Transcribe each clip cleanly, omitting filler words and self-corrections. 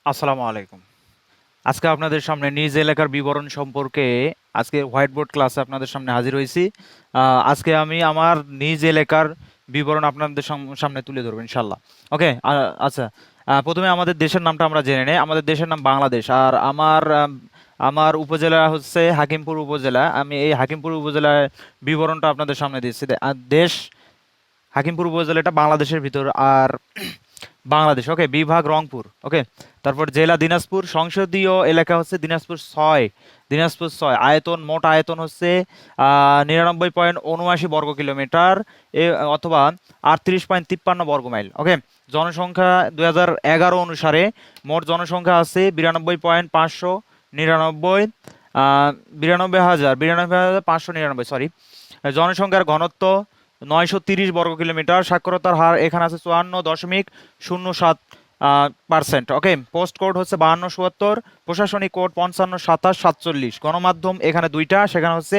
আসসালামু আলাইকুম। আজকে আপনাদের সামনে নিজ এলাকার বিবরণ সম্পর্কে আজকে হোয়াইট বোর্ড ক্লাসে আপনাদের সামনে হাজির হয়েছি। আজকে আমি আমার নিজ এলাকার বিবরণ আপনাদের সামনে তুলে ধরবো ইনশাল্লাহ। ওকে। আচ্ছা। প্রথমে আমাদের দেশের নামটা আমরা জেনে নেই। আমাদের দেশের নাম বাংলাদেশ। আর আমার উপজেলা হচ্ছে হাকিমপুর উপজেলা। আমি এই হাকিমপুর উপজেলার বিবরণটা আপনাদের সামনে দিচ্ছি। দেশ হাকিমপুর উপজেলাটা বাংলাদেশের ভিতর। আর বাংলাদেশ। ওকে। বিভাগ রংপুর। ওকে। তারপর জেলা দিনাজপুর। সংসদীয় এলাকা হচ্ছে দিনাজপুর 6। দিনাজপুর 6। মোট আয়তন হচ্ছে 99.79 বর্গ কিলোমিটার অথবা 38.53 বর্গ মাইল। ওকে। জনসংখ্যা 2011 অনুসারে মোট জনসংখ্যা আছে 92.599 92,599 সরি। জনসংখ্যার ঘনত্ব 930 বর্গ কিলোমিটার। সাক্ষরতার হার এখানে আছে 54.07%। ওকে। পোস্ট কোড হচ্ছে 5272। প্রশাসনিক কোড 552747। গণমাধ্যম এখানে দুইটা, সেখানে হচ্ছে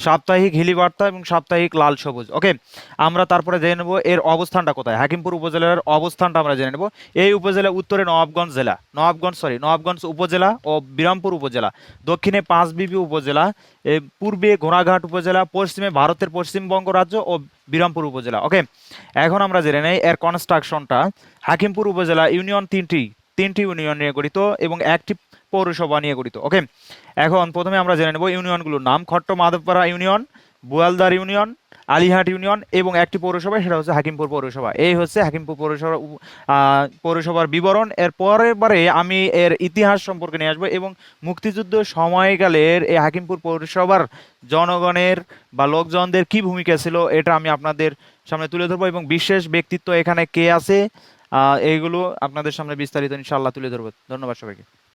সাপ্তাহিক হিলি বার্তা এবং সাপ্তাহিক লাল সবুজ। ওকে। আমরা তারপরে জেনে নেব এর অবস্থানটা কোথায়। হাকিমপুর উপজেলার অবস্থানটা আমরা জেনে নেব। এই উপজেলা উত্তরে নবাবগঞ্জ উপজেলা ও বিরামপুর উপজেলা, দক্ষিণে পাঁচবিবি উপজেলা, পূর্বে ঘোড়াঘাট উপজেলা, পশ্চিমে ভারতের পশ্চিমবঙ্গ রাজ্য ও বিরামপুর উপজেলা। ওকে। এখন আমরা জেনে নেই এর কনস্ট্রাকশনটা। হাকিমপুর উপজেলা ইউনিয়ন তিনটি ইউনিয়ন নিয়ে গঠিত এবং একটি পৌরসভা নিয়ে গঠিত। ওকে। এখন প্রথমে আমরা জেনে নেব ইউনিয়নগুলোর নাম। খট্ট Madhabpara union, বুয়ালদার union, Alihat union এবং একটি পৌরসভা, সেটা হচ্ছে হাকিমপুর পৌরসভা। এই হচ্ছে হাকিমপুর পৌরসভার বিবরণ। এর পরের বারে আমি এর ইতিহাস সম্পর্কে নিয়ে আসবো এবং মুক্তিযুদ্ধ সময়কালের এই হাকিমপুর পৌরসভার জনগণের বা লোকজনদের কি ভূমিকা ছিল এটা আমি আপনাদের সামনে তুলে ধরবো এবং বিশেষ ব্যক্তিত্ব এখানে কে আছে এইগুলো আপনাদের সামনে বিস্তারিত ইনশাআল্লাহ তুলে ধরবো। ধন্যবাদ সবাইকে।